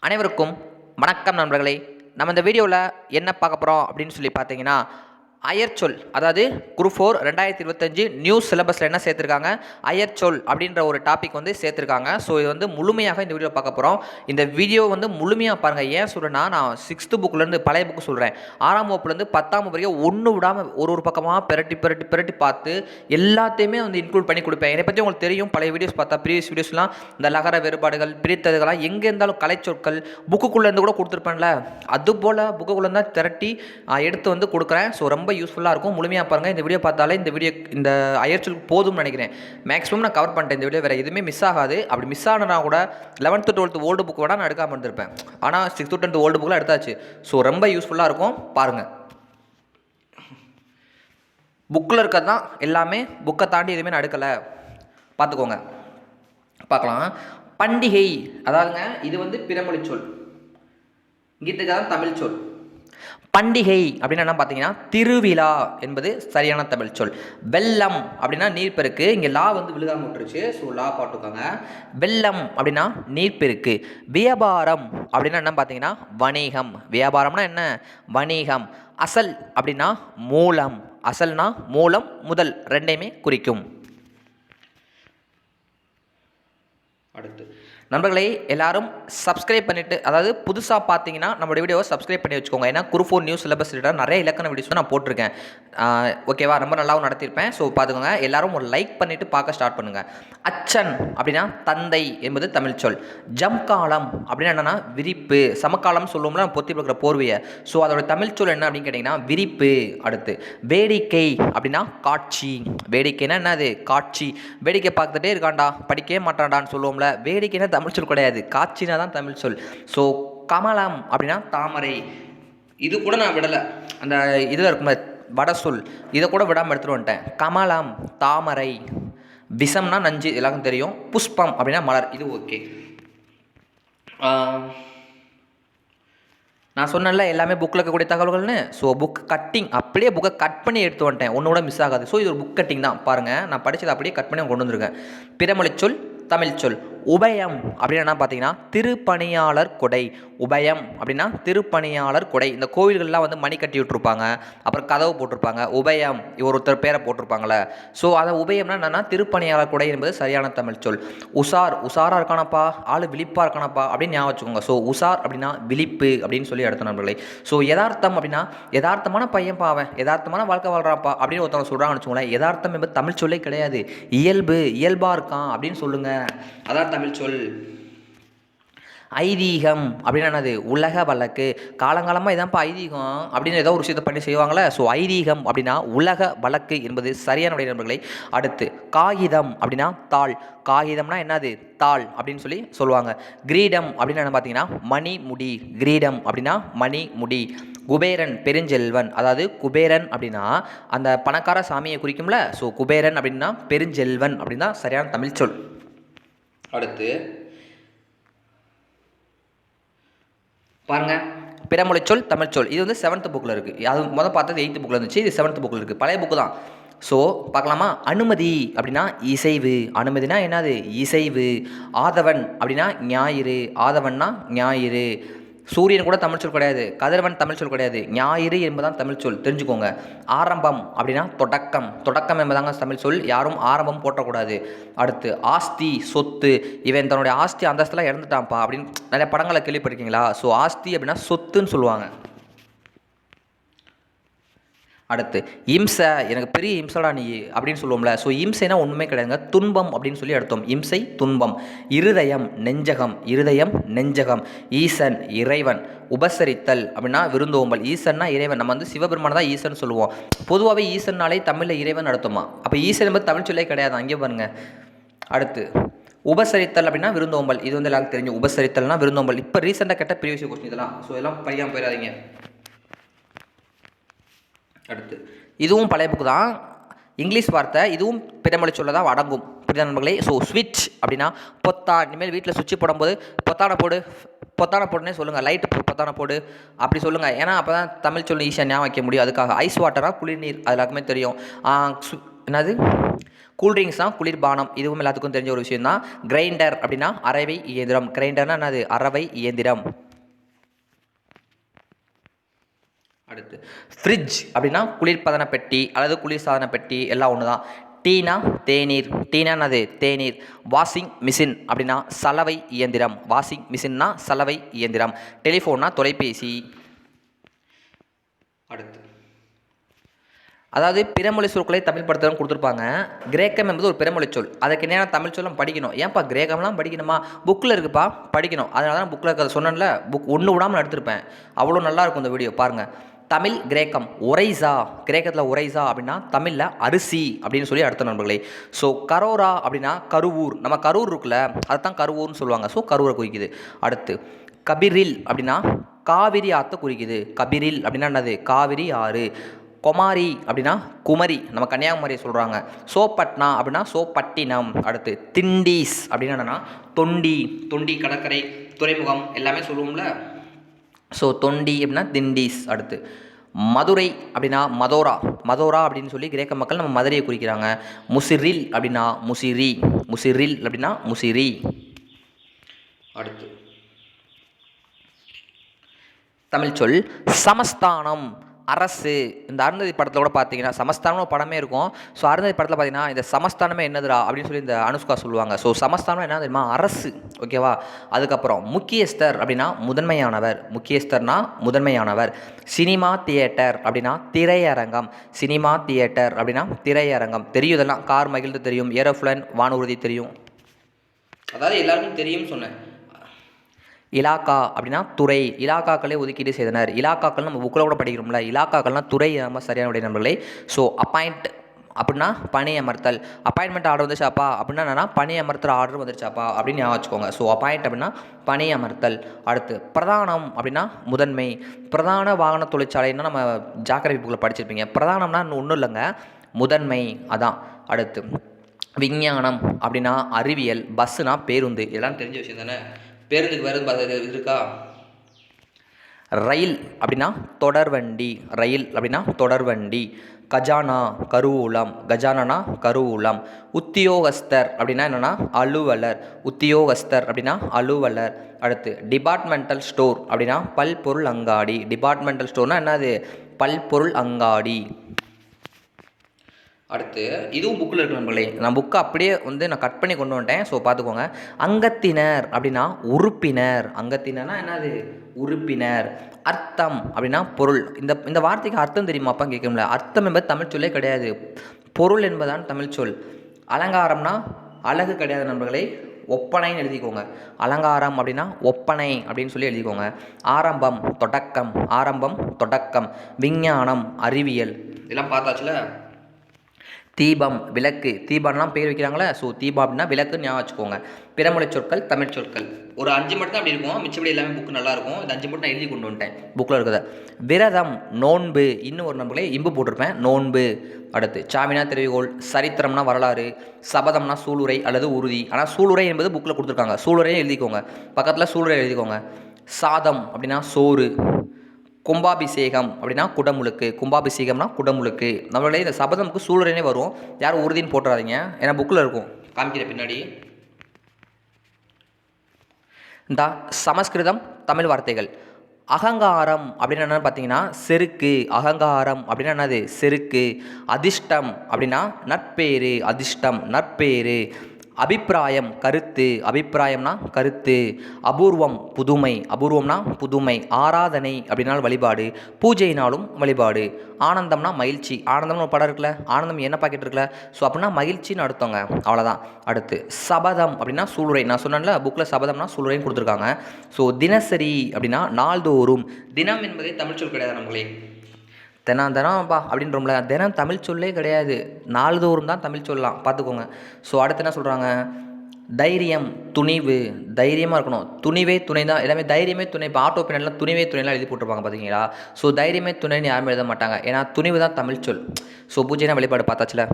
அனைவருக்கும் வணக்கம் நண்பர்களே. நம்ம இந்த வீடியோவில் என்ன பார்க்க போகிறோம் அப்படின்னு சொல்லி பார்த்தீங்கன்னா, அயற்சொல், அதாவது குரூப் 4 2025 நியூ சிலபஸில் என்ன சேர்த்துருக்காங்க, அயற்சொல் அப்படின்ற ஒரு டாபிக் வந்து சேர்த்துருக்காங்க. ஸோ இது வந்து முழுமையாக இந்த வீடியோ பார்க்க போகிறோம். இந்த வீடியோ வந்து முழுமையாக பாருங்கள். ஏன் சொல்கிறேன்னா, நான் 6th புக்லேருந்து பழைய புக்கு சொல்கிறேன், 6ஆம் வகுப்புலேருந்து 10ஆம் வகுப்பு வரைக்கும் ஒன்று விடாமல் ஒரு பக்கமாக பிரட்டி பார்த்து எல்லாத்தையுமே வந்து இன்க்ளூட் பண்ணி கொடுப்பேன். என்னை பற்றி உங்களுக்கு தெரியும், பழைய வீடியோஸ் பார்த்தா ப்ரீவியஸ் வீடியோஸ்லாம் இந்த லகர வேறுபாடுகள் பிரித்ததுகளாம் எங்கே இருந்தாலும் கலைச்சொற்கள் புக்குக்குள்ளேருந்து கூட கொடுத்துருப்பேன்ல, அதுபோல் புக்குக்குள்ளே தான் திரட்டி எடுத்து வந்து கொடுக்குறேன். ஸோ ரொம்ப யூஸ்ஃபுல்லாக இருக்கும். முழுமையாக பாருங்கள். இந்த வீடியோ பார்த்தாலே இந்த அயற்சொல் போதும்னு நினைக்கிறேன். மேக்ஸிமம் நான் கவர் பண்ணிட்டேன். இந்த வீடியோ வேறு எதுவுமே மிஸ் ஆகாது. அப்படி மிஸ் ஆனா கூட 11th 12th ஓல்டு புக் விட நான் எடுக்காமல் இருந்திருப்பேன். ஆனால் 6th 10th ஓல்டு புக்கில் எடுத்தாச்சு. ஸோ ரொம்ப யூஸ்ஃபுல்லாக இருக்கும். பாருங்கள், புக்கில் இருக்கிறது தான் எல்லாமே. புக்கை தாண்டி எதுவுமே நான் எடுக்கலை, பார்த்துக்கோங்க. பார்க்கலாம். பண்டிகை, அதாவதுங்க இது வந்து பிறமொழி சொல், இங்கிட்டு தான் தமிழ் சொல். பண்டிகை அப்படின்னா என்ன பார்த்தீங்கன்னா திருவிழா என்பது சரியான தமிழ் சொல். வெள்ளம் அப்படின்னா நீர்ப்பெருக்கு, இங்கே லா வந்து விழுகாம விட்டுருச்சு, ஸோ லா பாட்டுக்காங்க. வெள்ளம் அப்படின்னா நீர்ப்பெருக்கு. வியாபாரம் அப்படின்னா என்ன பார்த்தீங்கன்னா வணிகம். வியாபாரம்னா என்ன, வணிகம். அசல் அப்படின்னா மூலம். அசல்னா மூலம், முதல் ரெண்டையுமே குறிக்கும். அடுத்து நண்பர்களே, எல்லாரும் சப்ஸ்கிரைப் பண்ணிவிட்டு, அதாவது புதுசாக பார்த்தீங்கன்னா நம்மளோட வீடியோவை சப்ஸ்கிரைப் பண்ணி வச்சுக்கோங்க. ஏன்னா குரூப் 4 நியூஸ் சிலபஸ் நிறைய இலக்கண வீடியோஸ் நான் போட்டிருக்கேன். ஓகேவா, ரொம்ப நல்லாவும் நடத்தியிருப்பேன். ஸோ பார்த்துக்கோங்க. எல்லாரும் ஒரு லைக் பண்ணிவிட்டு பார்க்க ஸ்டார்ட் பண்ணுங்கள். அச்சன் அப்படின்னா தந்தை என்பது தமிழ் சொல். ஜம்காலம் அப்படின்னா என்னென்னா விரிப்பு. சமகாலம் சொல்லுவோம்ல, பொத்தி கொடுக்குற போர்வையை. ஸோ அதோட தமிழ் சொல் என்ன அப்படின்னு கேட்டிங்கன்னா விரிப்பு. அடுத்து வேடிக்கை அப்படின்னா காட்சி. வேடிக்கைன்னா என்னது, காட்சி. வேடிக்கை பார்த்துட்டே இருக்காண்டா, படிக்கவே மாட்டான்டான்னு சொல்லுவோம்ல, வேடிக்கைன்னா தமிழ் சொல் கிடையாது, காட்சினா தான் தமிழ் சொல். ஸோ கமலம் அப்படின்னா தாமரை. இது கூட நான் விடலை, அந்த இதில் இருக்கும் வட சொல், இதை கூட விடாமல் எடுத்துகிட்டு வந்துட்டேன். கமலம் தாமரை. விஷம்னா நஞ்சு, எல்லாருக்கும் தெரியும். புஷ்பம் அப்படின்னா மலர், இது ஓகே. நான் சொன்னேன்ல எல்லாமே புக்கில் இருக்கக்கூடிய தகவல்கள்னு. ஸோ புக் கட்டிங், அப்படியே புக்கை கட் பண்ணி எடுத்து வந்துட்டேன், ஒன்று கூட மிஸ் ஆகாது. ஸோ இது ஒரு புக் கட்டிங் தான். பாருங்கள், நான் படித்ததை அப்படியே கட் பண்ணி கொண்டு வந்திருக்கேன். பிறமொழி சொல் தமிழ் சொல். உபயம் அப்படின்னா என்ன பார்த்தீங்கன்னா திருப்பணியாளர் கொடை. உபயம் அப்படின்னா திருப்பணியாளர் கொடை. இந்த கோவில்கள்லாம் வந்து மணி கட்டி விட்டுருப்பாங்க, அப்புறம் கதவு போட்டிருப்பாங்க, உபயம் ஒருத்தர் பேரை போட்டிருப்பாங்களே. ஸோ அதை உபயம்னா என்னன்னா திருப்பணியாளர் கொடை என்பது சரியான தமிழ் சொல். உசார், உசாராக இருக்கானப்பா, ஆள் விழிப்பாக இருக்கானப்பா அப்படின்னு ஞாபகம் வச்சுக்கோங்க. ஸோ உசார் அப்படின்னா விழிப்பு அப்படின்னு சொல்லி எடுத்த நண்பர்களே. ஸோ யதார்த்தம் அப்படின்னா யதார்த்தமான பையன் பாவன், யதார்த்தமான வாழ்க்கை வாழ்றாப்பா அப்படின்னு ஒருத்தவங்க சொல்கிறாங்கன்னு வச்சுக்கோங்களேன். யதார்த்தம் என்பது தமிழ் சொல்லே கிடையாது, இயல்பு, இயல்பாக இருக்கான் அப்படின்னு சொல்லுங்கள், அதான் தமிழ் சொல். ஐதீகம் அப்படின்னா என்னது, உலக வழக்கு. காலங்காலமாக இதான்ப்பா ஐதீகம் அப்படின்னு ஏதோ ஒரு விஷயத்தை பண்ணி செய்வாங்களே. ஸோ ஐதீகம் அப்படின்னா உலக வழக்கு என்பது சரியான நண்பர்களை. அடுத்து காகிதம் அப்படின்னா தாள். காகிதம்னா என்னது, தாள் அப்படின்னு சொல்லி சொல்லுவாங்க. கிரீடம் அப்படின்னா என்ன பார்த்தீங்கன்னா மணி முடி. கிரீடம் அப்படின்னா மணி முடி. குபேரன் பெருஞ்செல்வன், அதாவது குபேரன் அப்படின்னா அந்த பணக்கார சாமியை குறிக்கும்ல. ஸோ குபேரன் அப்படின்னா பெருஞ்செல்வன் அப்படின்னா சரியான தமிழ் சொல். அடுத்து பாருங்க, பிறமொழி சொல் தமிழ் சொல். இது வந்து 7th புக்கில் இருக்குது. அது முதல் பார்த்தது 8th புக்கில் இருந்துச்சு, இது 7th புக்கில் இருக்குது, பழைய புக்கு தான். ஸோ பார்க்கலாமா. அனுமதி அப்படின்னா இசைவு. அனுமதினா என்னது, இசைவு. ஆதவன் அப்படின்னா ஞாயிறு. ஆதவன்னா ஞாயிறு. சூரியன் கூட தமிழ் சொல் கிடையாது, கதிரவன் தமிழ் சொல் கிடையாது, ஞாயிறு என்பதுதான் தமிழ் சொல், தெரிஞ்சுக்கோங்க. ஆரம்பம் அப்படின்னா தொடக்கம். தொடக்கம் என்பதாங்க தமிழ் சொல், யாரும் ஆரம்பம் போட்டக்கூடாது. அடுத்து ஆஸ்தி, சொத்து. இவன் தன்னுடைய ஆஸ்தி அந்தஸ்தெல்லாம் இறந்துட்டான்ப்பா அப்படின்னு நிறைய படங்களை கேள்விப்பட்டிருக்கீங்களா. ஸோ ஆஸ்தி அப்படின்னா சொத்துன்னு சொல்லுவாங்க. அடுத்து இம்சை, எனக்கு பெரிய இம்சடா நீ அப்படின்னு சொல்லுவோம்ல. ஸோ இம்சைனா ஒன்றுமே கிடையாதுங்க, துன்பம் அப்படின்னு சொல்லி எடுத்தோம். இம்சை துன்பம். இருதயம் நெஞ்சகம். இருதயம் நெஞ்சகம். ஈசன் இறைவன். உபசரித்தல் அப்படின்னா விருந்தோம்பல். ஈசன்னா இறைவன். நம்ம வந்து சிவபெருமான தான் ஈசன் சொல்லுவோம். பொதுவாகவே ஈசன்னாலே தமிழில் இறைவன் நடத்துமா. அப்போ ஈசன் என்பது தமிழ் சொல்லே கிடையாது, அங்கே பாருங்க. அடுத்து உபசரித்தல் அப்படின்னா விருந்தோம்பல். இது வந்து எல்லாருக்கும் தெரிஞ்சு, உபசரித்தல்னா விருந்தோம்பல். இப்போ ரீசெண்டாக கேட்ட ப்ரீவியஸ் கொஸ்டின் இதெல்லாம். ஸோ எல்லாம் படிக்காமல் போயிடாதீங்க. அடுத்து இதுவும் பழைய புக்கு தான், இங்கிலீஷ் வார்த்தை. இதுவும் பிறமொழி சொல்ல தான் அடங்கும், புரியுதா நண்பர்களே. ஸோ ஸ்விட்ச் அப்படின்னா பொத்தான். இனிமேல் வீட்டில் சுவிட்ச் போடும்போது பொத்தானை போடு, பொத்தானை போடுனே சொல்லுங்கள். லைட்டு பொத்தானை போடு அப்படி சொல்லுங்கள். ஏன்னா அப்போ தான் தமிழ் சொல்லி ஈஸியாக ஞாபகம் வைக்க முடியும். அதுக்காக ஐஸ் வாட்டராக குளிர்நீர், அது எல்லாருக்குமே தெரியும். என்னது கூல்ட்ரிங்க்ஸ்னால் குளிர்பானம், இதுவும் எல்லாத்துக்கும் தெரிஞ்ச ஒரு விஷயம் தான். கிரைண்டர் அப்படின்னா அரவை இயந்திரம். கிரைண்டர்னா என்னது? அரவை இயந்திரம். அடுத்து ஃப்ரிட்ஜ் அப்படின்னா குளிர்பதன பெட்டி அல்லது குளிர்சாதன பெட்டி, எல்லாம் ஒன்று தான். டீனா தேநீர். டீனா என்னது? தேநீர். வாஷிங் மிஷின் அப்படின்னா சலவை இயந்திரம். வாஷிங் மிஷின்னா சலவை இயந்திரம். டெலிஃபோன்னா தொலைபேசி. அடுத்து அதாவது பிறமொழி சொற்களை தமிழ் படுத்தலாம் கொடுத்துருப்பாங்க. கிரேக்கம் என்பது ஒரு பிறமொழி சொல். அதுக்கு என்ன தமிழ் சொல்லம் படிக்கணும். ஏன்ப்பா கிரேக்கம்லாம் படிக்கணுமா? புக்கில் இருக்குப்பா, படிக்கணும். அதனால தான் புக்கில் இருக்கிறத சொன்னேன்ல, புக் ஒன்று விடாமல் எடுத்திருப்பேன். அவ்வளோ நல்லாயிருக்கும் இந்த வீடியோ பாருங்கள். தமிழ் கிரேக்கம் ஒரைசா. கிரேக்கத்தில் ஒரைசா அப்படின்னா தமிழில் அரிசி அப்படின்னு சொல்லி அடுத்த நண்பர்களே. ஸோ கரோரா அப்படின்னா கருவூர். நம்ம கரூர் இருக்குல்ல, அதுதான் கருவூர்னு சொல்லுவாங்க. ஸோ கரூரை குறிக்குது. அடுத்து கபிரில் அப்படின்னா காவிரி ஆற்றை குறிக்குது. கபிரில் அப்படின்னா என்னது? காவிரி ஆறு. கொமாரி அப்படின்னா குமரி, நம்ம கன்னியாகுமரியை சொல்கிறாங்க. சோப்பட்னா அப்படின்னா சோப்பட்டினம். அடுத்து திண்டீஸ் அப்படின்னா என்னென்னா தொண்டி. தொண்டி கடற்கரை, துறைமுகம் எல்லாமே சொல்லுவோம்ல. ஸோ தொண்டி அப்படின்னா திண்டீஸ். அடுத்து மதுரை அப்படின்னா மதோரா. மதோரா அப்படின்னு சொல்லி கிரேக்க மக்கள் நம்ம மதுரையை குறிக்கிறாங்க. முசிறில் அப்படின்னா முசிறி. முசிறில் அப்படின்னா முசிறி. அடுத்து தமிழ் சொல் சமஸ்தானம், அரசு. இந்த அருந்ததி படத்தில் கூட பார்த்தீங்கன்னா சமஸ்தானம் ஒரு படமே இருக்கும். ஸோ அருந்ததி படத்தில் பார்த்தீங்கன்னா இந்த சமஸ்தானமே என்னதுடா அப்படின்னு சொல்லி இந்த அனுஷ்கா சொல்லுவாங்க. ஸோ சமஸ்தானம் என்ன தெரியுமா? அரசு. ஓகேவா? அதுக்கப்புறம் முக்கியஸ்தர் அப்படின்னா முதன்மையானவர். முக்கியஸ்தர்னா முதன்மையானவர். சினிமா தியேட்டர் அப்படின்னா திரையரங்கம். சினிமா தியேட்டர் அப்படின்னா திரையரங்கம். தெரியும், இதெல்லாம் கார் மகிழ்ந்து தெரியும், ஏரோப்ளேன் வானூர்தி தெரியும், அதாவது எல்லாருக்கும் தெரியும்னு சொன்னேன். இலாக்கா அப்படின்னா துறை. இலாக்காக்களே ஒதுக்கீடு செய்தனர். இலாக்காக்கள் நம்ம புக்கில் கூட படிக்கிறோம்ல. இலாக்காக்கள்னால் துறை, நம்ம சரியான உடைய நண்பர்களே. ஸோ அப்பாயிண்ட் அப்படின்னா பணி அமர்த்தல். அப்பாயின்மெண்ட் ஆர்டர் வந்துச்சாப்பா அப்படின்னா என்னன்னா பணி அமர்த்தல் ஆர்டர் வந்துருச்சாப்பா அப்படின்னு ஞாபகம் வச்சுக்கோங்க. ஸோ அப்பாயிண்ட் அப்படின்னா பணி அமர்த்தல். அடுத்து பிரதானம் அப்படின்னா முதன்மை. பிரதான வாகன தொழிற்சாலைன்னா நம்ம ஜாக்கிரதை புக்கில் படிச்சிருப்பீங்க. பிரதானம்னா ஒன்றும் இல்லைங்க, முதன்மை, அதான். அடுத்து விஞ்ஞானம் அப்படின்னா அறிவியல். பஸ்ஸுனா பேருந்து. இதெல்லாம் தெரிஞ்ச விஷயம் தானே. பேருந்துக்கு வேறு இருக்கா? ரயில் அப்படின்னா தொடர்வண்டி. ரயில் அப்படின்னா தொடர்வண்டி. கஜானா கருவூலம். கஜானானா கருவூலம். உத்தியோகஸ்தர் அப்படின்னா என்னென்னா அலுவலர். உத்தியோகஸ்தர் அப்படின்னா அலுவலர். அடுத்து டிபார்ட்மெண்டல் ஸ்டோர் அப்படின்னா பல்பொருள் அங்காடி. டிபார்ட்மெண்டல் ஸ்டோர்னால் என்னது? பல்பொருள் அங்காடி. அடுத்து இதுவும் புக்கில் இருக்கு நண்பர்களே. நான் புக்கை அப்படியே நான் கட் பண்ணி கொண்டு வந்துட்டேன். ஸோ பார்த்துக்கோங்க. அங்கத்தினர் அப்படின்னா உறுப்பினர். அங்கத்தினர்னா என்னது? உறுப்பினர். அர்த்தம் அப்படின்னா பொருள். இந்த வார்த்தைக்கு அர்த்தம் தெரியுமாப்பா கேட்கும்ல. அர்த்தம் என்பது தமிழ் சொல்லே கிடையாது, பொருள் என்பதான் தமிழ் சொல். அலங்காரம்னா அழகு கிடையாது நண்பர்களே, ஒப்பனைன்னு எழுதிக்கோங்க. அலங்காரம் அப்படின்னா ஒப்பனை அப்படின்னு சொல்லி எழுதிக்கோங்க. ஆரம்பம் தொடக்கம். ஆரம்பம் தொடக்கம். விஞ்ஞானம் அறிவியல். இதெல்லாம் பார்த்தாச்சுல. தீபம் விளக்கு. தீபம்லாம் பேர் வைக்கிறாங்களே. ஸோ தீபம் அப்படின்னா விளக்குன்னு ஞாபகம் வச்சுக்கோங்க. பிறமொழி சொற்கள் தமிழ் சொற்கள் ஒரு 5 மட்டும் தான் அப்படி இருக்கும். மிச்சப்படி எல்லாமே புக்கு நல்லாயிருக்கும். இந்த 5 மட்டும் நான் எழுதி கொண்டு வந்துட்டேன் புக்கில் இருக்கிறத. விரதம் நோன்பு. இன்னும் ஒரு நண்பர்களே இம்பு போட்டிருப்பேன், நோன்பு. அடுத்து சாமினா திரைகோள். சரித்திரம்னா வரலாறு. சபதம்னா சூளுரை அல்லது உறுதி. ஆனால் சூளுரை என்பது புக்கில் கொடுத்துருக்காங்க. சூளுரையும் எழுதிக்கோங்க, பக்கத்தில் சூளுரை எழுதிக்கோங்க. சாதம் அப்படின்னா சோறு. கும்பாபிஷேகம் அப்படின்னா குடமுழுக்கு. கும்பாபிஷேகம்னா குடமுழுக்கு. நம்மளுடைய இந்த சபதமுக்கு சூளுரைனே வரும். யாரும் உறுதின்னு போட்டுறாதீங்க, ஏன்னா புக்கில் இருக்கும். காமிக்கிற பின்னாடி இந்த சமஸ்கிருதம் தமிழ் வார்த்தைகள். அகங்காரம் அப்படின்னா என்னன்னு பார்த்தீங்கன்னா செருக்கு. அகங்காரம் அப்படின்னா என்னது? செருக்கு. அதிர்ஷ்டம் அப்படின்னா நற்பேறு. அதிர்ஷ்டம் நற்பேறு. அபிப்பிராயம் கருத்து. அபிப்பிராயம்னா கருத்து. அபூர்வம் புதுமை. அபூர்வம்னா புதுமை. ஆராதனை அப்படின்னாலும் வழிபாடு, பூஜைனாலும் வழிபாடு. ஆனந்தம்னா மகிழ்ச்சி. ஆனந்தம்னு ஒரு படம் இருக்குல்ல, ஆனந்தம் என்ன பாக்கெட் இருக்குல்ல. ஸோ அப்படின்னா மகிழ்ச்சின்னு அர்த்தங்க, அவ்வளோதான். அடுத்து சபதம் அப்படின்னா சூளுரை. நான் சொன்னேன்ல புக்கில் சபதம்னா சூளுரைன்னு கொடுத்துருக்காங்க. ஸோ தினசரி அப்படின்னா நாள்தோறும். தினம் என்பதே தமிழ் சொல் கிடையாது நம்மளே. தினம்ப்பா அப்படின்றோம்ல, தினம் தமிழ் சொல்லே கிடையாது, நாள்தோறும் தான் தமிழ் சொல்லலாம், பார்த்துக்கோங்க. ஸோ அடுத்து என்ன சொல்கிறாங்க? தைரியம் துணிவு. தைரியமாக இருக்கணும். துணிவே துணை தான் எல்லாமே. தைரியமே துணை. இப்போ ஆட்டோ பின்னெல்லாம் துணிவே துணைலாம் எழுதி போட்டிருப்பாங்க பார்த்தீங்களா. ஸோ தைரியமே துணைன்னு யாருமே எழுத மாட்டாங்க, ஏன்னா துணிவு தான் தமிழ் சொல். ஸோ பூஜைனா வழிபாடு பார்த்தாச்சுல.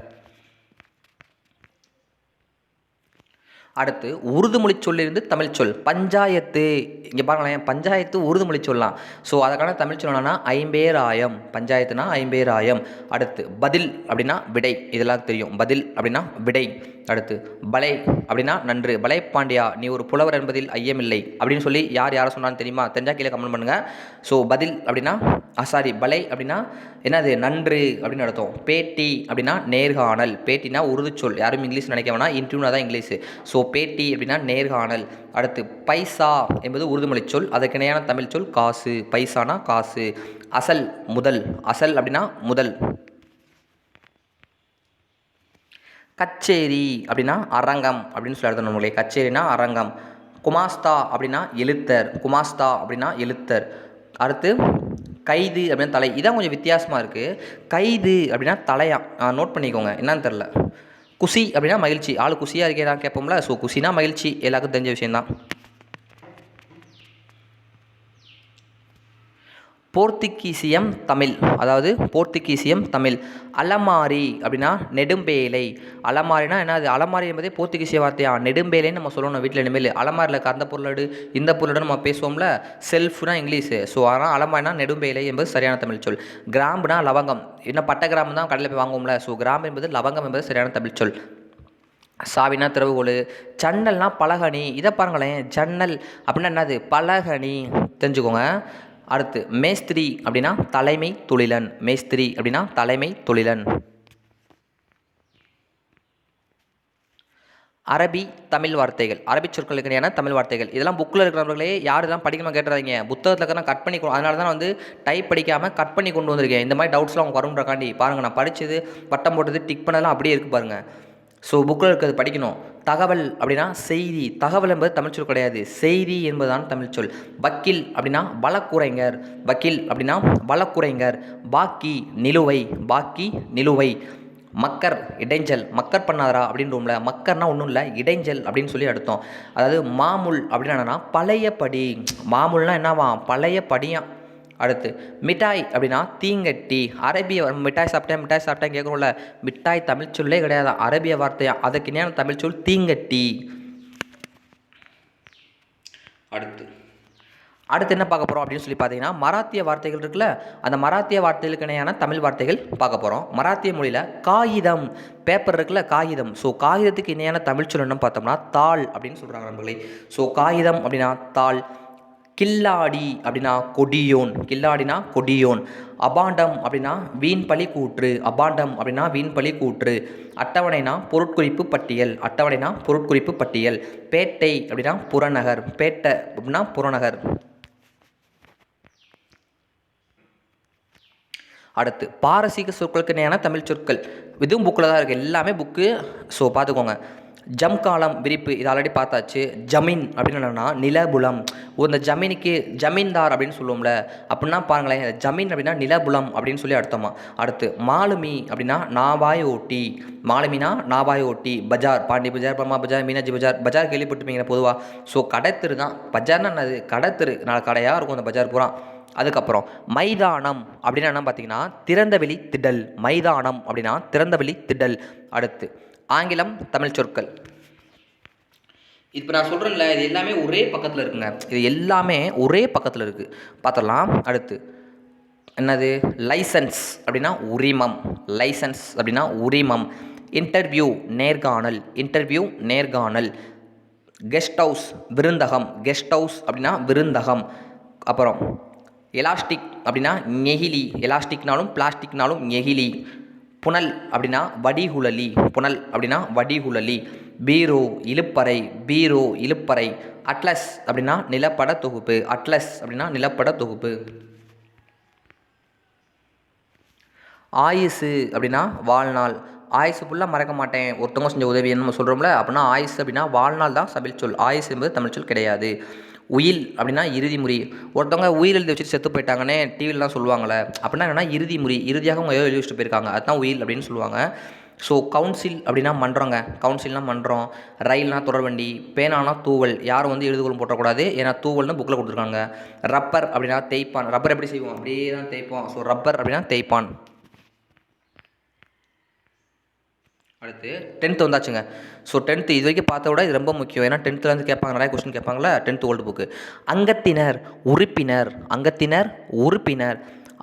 அடுத்து உருதுமொழி சொல்லிருந்து தமிழ் சொல் பஞ்சாயத்து. இங்கே பாருங்களேன், பஞ்சாயத்து உருதுமொழி சொல்லலாம். ஸோ அதுக்கான தமிழ் சொல்லணும்னா ஐம்பேராயம். பஞ்சாயத்துனா ஐம்பேராயம். அடுத்து பதில் அப்படின்னா விடை, இதெல்லாம் தெரியும். பதில் அப்படின்னா விடை. அடுத்து பலை அப்படின்னா நன்று. பலை பாண்டியா, நீ ஒரு புலவர் என்பதில் ஐயமில்லை அப்படின்னு சொல்லி யார் யாரை சொன்னான்னு தெரியுமா? தெரிஞ்சால் கீழே கமெண்ட் பண்ணுங்கள். ஸோ பதில் அப்படின்னா பலை அப்படின்னா என்னது? நன்று அப்படின்னு அர்த்தம். பேட்டி அப்படின்னா நேர்காணல். பேட்டினா உருது சொல், யாரும் இங்கிலீஷ் நினைக்க வேணாம், இன்டர்வியூனா தான் இங்கிலீஷ். ஸோ பேட்டி அப்படின்னா நேர்காணல். அடுத்து பைசா என்பது உருதுமொழி சொல், அதுக்கு இணையான தமிழ் சொல் காசு. பைசானா காசு. அசல் முதல். அசல் அப்படின்னா முதல். கச்சேரி அப்படின்னா அரங்கம் அப்படின்னு சொல்லி அர்த்தம் நம்மளே. கச்சேரினா அரங்கம். குமாஸ்தா அப்படின்னா எழுத்தர். குமாஸ்தா அப்படின்னா எழுத்தர். அடுத்து கைது அப்படின்னா தலை. இதான் கொஞ்சம் வித்தியாசமாக இருக்குது. கைது அப்படின்னா தலையா, நோட் பண்ணிக்கோங்க, என்னன்னு தெரில. குஷி அப்படின்னா மகிழ்ச்சி, ஆள் குஷியாக இருக்கே தான் கேட்போம்ல. ஸோ குஷினா மகிழ்ச்சி, எல்லாருக்கும் தெரிஞ்ச விஷயந்தான். போர்த்துகீசியம் தமிழ், அதாவது போர்த்துகீசியம் தமிழ். அலமாரி அப்படின்னா நெடும்பேலை. அலமாரினா என்னது? அலமாரி என்பதே போர்த்துகீசிய வார்த்தையா. நெடும்பேலைன்னு நம்ம சொல்லணும் வீட்டில். இனிமேல் அலமாரியில் இருக்க அந்த பொருளோடு இந்த பொருளோடு நம்ம பேசுவோம்ல. செல்ஃப்னா இங்கிலீஷு. ஸோ அதனால் அலமாரினா நெடும்பேலை என்பது சரியான தமிழ் சொல். கிராம்புனா லவங்கம். இன்னும் பட்டை கிராம்பு தான் கடையில் போய் வாங்குவோம்ல. ஸோ கிராம்பு என்பது லவங்கம் என்பது சரியான தமிழ் சொல். சாவினா திறவுகோல். ஜன்னல்னா பலகனி. இதை பாருங்களேன், ஜன்னல் அப்படின்னா என்னது? பலகனி, தெரிஞ்சுக்கோங்க. அடுத்து மேஸ்திரி அப்படின்னா தலைமை தொழிலன். மேஸ்திரி அப்படின்னா தலைமை தொழிலன். அரபி தமிழ் வார்த்தைகள். அரபி சொற்களுக்கு இணையான தமிழ் வார்த்தைகள். இதெல்லாம் புக்கில் இருக்கிறவர்களே யார் இதெல்லாம் படிக்கணும் கேட்டுறாதீங்க. புத்தகத்தில் இருக்கிற கட் பண்ணி, அதனால தான் வந்து டைப் படிக்காமல் கட் பண்ணி கொண்டு வந்திருக்கேன். இந்த மாதிரி டவுட்ஸ்லாம் அவங்க வரும்ன்றக்காண்டி பாருங்கள். நான் படித்தது, பட்டம் போட்டது, டிக் பண்ணதெல்லாம் அப்படியே இருக்குது பாருங்கள். ஸோ புக்கில் இருக்கிறது படிக்கணும். தகவல் அப்படின்னா செய்தி. தகவல் என்பது தமிழ் சொல் கிடையாது, செய்தி என்பதுதான் தமிழ் சொல். வக்கீல் அப்படின்னா வழக்குரைஞர். வக்கீல் அப்படின்னா வழக்குரைஞர். பாக்கி நிலுவை. பாக்கி நிலுவை. மக்கர் இடைஞ்சல். மக்கர் பண்ணாதரா அப்படின்றோம்ல. மக்கர்னா ஒன்றும் இல்லை, இடைஞ்சல் அப்படின்னு சொல்லி அர்த்தம். அதாவது மாமூல் அப்படின்னா என்னன்னா பழைய படி. மாமூல்னா என்னவா? பழைய படியாம். அடுத்து மிட்டாய் அப்படின்னா தீங்கட்டி. அரபிய மிட்டாய் சாப்பிட்டேன் கேட்குறோம்ல. மிட்டாய் தமிழ் சொல்லே கிடையாது, அரபிய வார்த்தையா. அதுக்கு இணையான தமிழ் சொல் தீங்கட்டி. அடுத்து என்ன பார்க்க போகிறோம் அப்படின்னு சொல்லி பார்த்தீங்கன்னா, மராத்திய வார்த்தைகள் இருக்குல்ல, அந்த மராத்திய வார்த்தைகளுக்கு இணையான தமிழ் வார்த்தைகள் பார்க்க போகிறோம். மராத்திய மொழியில் காகிதம், பேப்பர் இருக்குல்ல, காகிதம். ஸோ காகிதத்துக்கு இணையான தமிழ் சொல் என்னன்னு பார்த்தோம்னா தாள் அப்படின்னு சொல்கிறாங்க நண்பர்களே. ஸோ காகிதம் அப்படின்னா தாள். கில்லாடி அப்படின்னா கொடியோன். கில்லாடினா கொடியோன். அபாண்டம் அப்படின்னா வீண்பழி கூற்று. அபாண்டம் அப்படின்னா வீண்பழி கூற்று. அட்டவணைனா பொருட்குறிப்பு பட்டியல். அட்டவணைனா பொருட்குறிப்பு பட்டியல். பேட்டை அப்படின்னா புறநகர். பேட்டை அப்படின்னா புறநகர். அடுத்து பாரசீக சொற்களுக்கு இணையான தமிழ் சொற்கள். இதுவும் புக்கில் தான் இருக்குது, எல்லாமே புக்கு. ஸோ பார்த்துக்கோங்க. ஜம்காலம் விரிப்பு, இது ஆல்ரெடி பார்த்தாச்சு. ஜமீன் அப்படின்னு என்னன்னா நிலபுலம். இந்த ஜமீனுக்கு ஜமீன்தார் அப்படின்னு சொல்லுவோம்ல, அப்படின்னா பாருங்களேன், ஜமீன் அப்படின்னா நிலபுலம் அப்படின்னு சொல்லி அர்த்தமா. அடுத்து மாலுமி அப்படின்னா நாவாய் ஓட்டி. மாலுமினா நாவாய் ஓட்டி. பஜார், பாண்டி பஜார், பர்மா பஜார், மீனாட்சி பஜார். பஜார் கேள்விப்பட்டுப்பீங்க பொதுவாக. ஸோ கடைத்தெரு தான் பஜார்னா என்னது? கடைத்தெரு, நாலு கடையாக இருக்கும் அந்த பஜார் பூரா. அதுக்கப்புறம் மைதானம் அப்படின்னா என்ன பார்த்தீங்கன்னா திறந்தவெளி திடல். மைதானம் அப்படின்னா திறந்தவெளி திடல். அடுத்து ஆங்கிலம் தமிழ் சொற்கள். இப்போ நான் சொல்கிறேன்ல, இது எல்லாமே ஒரே பக்கத்தில் இருக்குங்க. இது எல்லாமே ஒரே பக்கத்தில் இருக்குது, பார்த்துடலாம். அடுத்து என்னது? லைசன்ஸ் அப்படின்னா உரிமம். லைசன்ஸ் அப்படின்னா உரிமம். இன்டர்வியூ நேர்காணல். இன்டர்வியூ நேர்காணல். Guest house விருந்தகம். கெஸ்ட் ஹவுஸ் அப்படின்னா விருந்தகம். அப்புறம் எலாஸ்டிக் அப்படின்னா நெகிழி. எலாஸ்டிக்னாலும் பிளாஸ்டிக்னாலும் நெகிழி. புனல் அப்படின்னா வடிகுழலி. புனல் அப்படின்னா வடிகுழலி. பீரோ இழுப்பறை. பீரோ இழுப்பறை. அட்லஸ் அப்படின்னா நிலப்பட தொகுப்பு. அட்லஸ் அப்படின்னா நிலப்பட தொகுப்பு. ஆயுசு அப்படின்னா வாழ்நாள். ஆயுசு ஃபுல்லாக மறக்க மாட்டேன், ஒருத்தவங்க செஞ்ச உதவின்னு நம்ம சொல்கிறோம்ல, அப்படின்னா ஆயுசு அப்படின்னா வாழ்நாள் தான் தமிழ் சொல். ஆயுசு என்பது தமிழ் சொல் கிடையாது. உயில் அப்படின்னா இறுதி முறி. ஒருத்தவங்க உயிர் எழுதி வச்சுட்டு செத்து போயிட்டாங்கன்னு டிவிலலாம் சொல்லுவாங்களே, அப்படின்னா என்னென்னா இறுதி முறி. இறுதியாக அவங்க எழுதி வச்சுட்டு போயிருக்காங்க, அதுதான் உயில் அப்படின்னு சொல்லுவாங்க. ஸோ கவுன்சில் அப்படின்னா மன்றங்க. கவுன்சில்னால் மன்றம். ரயில்னா தொடர்வண்டி. பேனானா தூவல். யாரும் வந்து எழுதுகோளும் போட்டக்கூடாது, ஏன்னா தூவல்னு புக்கில் கொடுத்துருக்காங்க. ரப்பர் அப்படின்னா தேய்ப்பான். ரப்பர் எப்படி செய்வோம்? அப்படியே தான் தேய்ப்போம். ஸோ ரப்பர் அப்படின்னா தேய்ப்பான். அடுத்து 10th வந்தாச்சுங்க. ஸோ 10th இது வரைக்கும் பார்த்தத விட இது ரொம்ப முக்கியம். ஏன்னா 10th வந்து கேட்பாங்க, நிறைய கொஸ்டின் கேட்பாங்களா 10th ஓல்டு புக்கு. அங்கத்தினர், உறுப்பினர், அங்கத்தினர், உறுப்பினர்,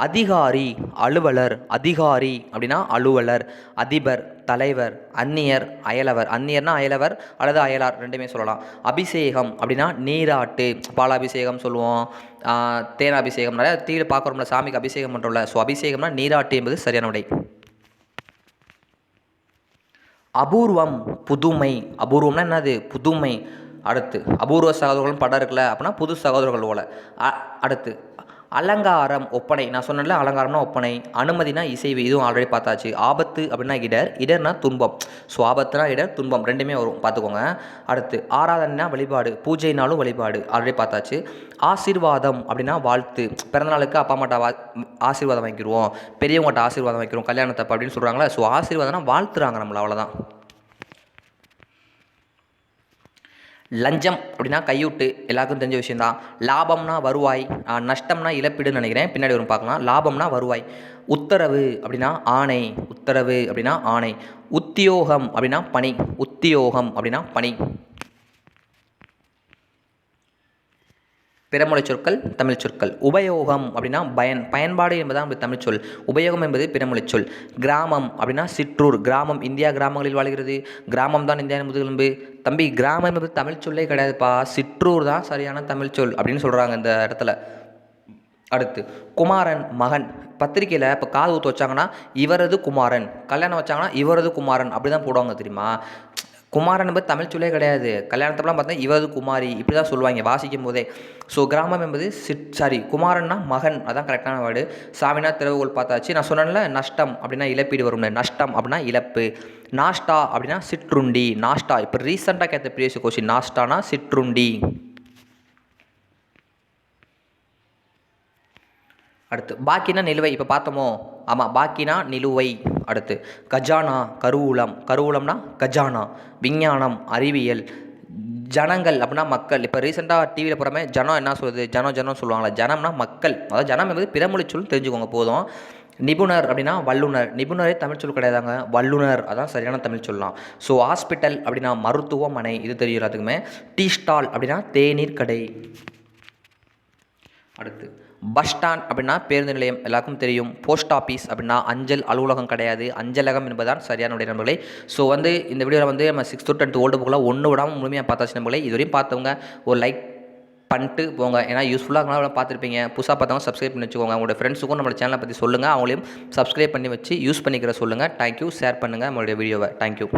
அதிகாரி, அலுவலர், அதிகாரி அப்படின்னா அலுவலர், அதிபர், தலைவர், அந்நியர், அயலவர், அந்நியர்னா அயலவர் அல்லது அயலார் ரெண்டுமே சொல்லலாம். அபிஷேகம் அப்படின்னா நீராட்டு, பாலாபிஷேகம் சொல்லுவோம், தேனாபிஷேகம், நிறைய டிவியில் பார்க்குறோம்ல சாமிக்கு அபிஷேகம் பண்ணுறோம்ல. ஸோ அபிஷேகம்னா நீராட்டு என்பது சரியான விடை. அபூர்வம் புதுமை, அபூர்வம்னா என்னது புதுமை. அடுத்து அபூர்வ சகோதரர்கள் படம் இருக்குல்ல அப்படின்னா புது சகோதரர்கள் போல. அடுத்து அலங்காரம் ஒப்பனை, நான் சொன்னேன்ல அலங்காரம்னா ஒப்பனை. அனுமதினா இசைவு, இதுவும் ஆல்ரெடி பார்த்தாச்சு. ஆபத்து அப்படின்னா இடர், இடர்னா துன்பம். ஸோ ஆபத்துனா இடர், துன்பம் ரெண்டுமே வரும் பார்த்துக்கோங்க. அடுத்து ஆராதனைனா வழிபாடு, பூஜைனாலும் வழிபாடு ஆல்ரெடி பார்த்தாச்சு. ஆசீர்வாதம் அப்படின்னா வாழ்த்து, பிறந்தநாளுக்கு அப்பா அம்மாட்ட ஆசீர்வாதம் வாங்கிடுவோம், பெரியவங்கள்ட்ட ஆசீர்வாதம் வாங்கிடுவோம் கல்யாணத்தப்ப அப்படின்னு சொல்கிறாங்களா. ஸோ ஆசீர்வாதம்னா வாழ்த்துறாங்க நம்மளை, அவ்வளோதான். லஞ்சம் அப்படின்னா கையூட்டு, எல்லாருக்கும் தெரிஞ்ச விஷயந்தான். லாபம்னா வருவாய், நஷ்டம்னா இழப்பீடுன்னு நினைக்கிறேன், பின்னாடி வரும் பார்க்கலாம். லாபம்னா வருவாய். உத்தரவு அப்படின்னா ஆணை, உத்தரவு அப்படின்னா ஆணை. உத்தியோகம் அப்படின்னா பணி, உத்தியோகம் அப்படின்னா பணி. பிறமொழி சொற்கள் தமிழ் சொற்கள். உபயோகம் அப்படின்னா பயன், பயன்பாடு என்பதுதான் தமிழ் சொல். உபயோகம் என்பது பிறமொழி சொல். கிராமம் அப்படின்னா சிற்றூர், கிராமம் இந்தியா கிராமங்களில் வாழ்கிறது, கிராமம் தான் இந்தியாவின் முதுகெலும்பு. தம்பி கிராமம் என்பது தமிழ் சொல்லே கிடையாதுப்பா, சிற்றூர் தான் சரியான தமிழ் சொல் அப்படின்னு சொல்கிறாங்க இந்த இடத்துல. அடுத்து குமாரன் மகன், பத்திரிக்கையில் இப்போ காது ஊற்ற வச்சாங்கன்னா இவரது குமாரன், கல்யாணம் வச்சாங்கன்னா இவரது குமாரன் அப்படி தான் போடுவாங்க தெரியுமா. குமாரன் என்பது தமிழ் சொல்லே கிடையாது, கல்யாணத்தெல்லாம் பார்த்தா இவது குமாரி இப்படி தான் சொல்லுவாங்க வாசிக்கும் போதே. ஸோ கிராமம் என்பது குமாரன்னா மகன், அதான் கரெக்டான வேர்டு. சாமினா திறவுகோல் பார்த்தாச்சு. நான் சொன்னேன்ல நஷ்டம் அப்படின்னா இழப்பீடு வரும்னு, நஷ்டம் அப்படின்னா இழப்பு. நாஷ்டா அப்படின்னா சிற்றுண்டி, நாஷ்டா இப்போ ரீசெண்டாக கேட்ட ப்ரீவியஸ் கொஸ்டின், நாஷ்டானா சிற்றுண்டி. அடுத்து பாக்கினா நிலுவை, இப்போ பார்த்தோமோ, ஆமாம் பாக்கினா நிலுவை. அடுத்து கஜானா கருவூலம், கருவூலம்னா கஜானா. விஞ்ஞானம் அறிவியல். ஜனங்கள் அப்படின்னா மக்கள், இப்போ ரீசெண்டாக டிவியில் போகிறமே ஜனம் என்ன சொல்லுது, ஜனம் சொல்லுவாங்களா, ஜனம்னா மக்கள், அதாவது ஜனம் என்பது பிறமொழி சொல் தெரிஞ்சுக்கோங்க போதும். நிபுணர் அப்படின்னா வல்லுனர், நிபுணரே தமிழ் சொல் கிடையாதாங்க, வல்லுனர் அதான் சரியான தமிழ் சொல்லலாம். ஸோ ஹாஸ்பிட்டல் அப்படின்னா மருத்துவமனை, இது தெரியும் எல்லாத்துக்குமே. டீ ஸ்டால் அப்படின்னா தேநீர் கடை. அடுத்து பஸ் ஸ்டாண்ட் அப்படின்னா பேருந்து நிலையம், எல்லாருக்கும் தெரியும். போஸ்ட் ஆஃபீஸ் அப்படின்னா அஞ்சல் அலுவலகம் கிடையாது, அஞ்சலகம் என்பதுதான் சரியான உடைய நண்பர்களே. ஸோ வந்து இந்த வீடியோவில் வந்து நம்ம 6th to 10th ஓல்டு புக்கில் ஒன்று விடாமல் முழுமையாக பார்த்தாச்சு நண்பர்களே. இதுவரையும் பார்த்தவங்க ஒரு லைக் பண்ணிட்டு போங்க, ஏன்னா யூஸ்ஃபுல்லாக இருந்தாலும் பார்த்துருப்பீங்க. புதுசாக பார்த்தவங்க சப்ஸ்கிரைப் பண்ணி வச்சுக்கோங்க. உங்களோட ஃப்ரெண்ட்ஸுக்கும் நம்மளோட சேனலை பற்றி சொல்லுங்கள், அவங்களையும் சப்ஸ்கிரைப் பண்ணி வச்சு யூஸ் பண்ணிக்கிற சொல்லுங்கள். தேங்க்யூ. ஷேர் பண்ணுங்கள் நம்மளுடைய வீடியோவை. தேங்க்யூ.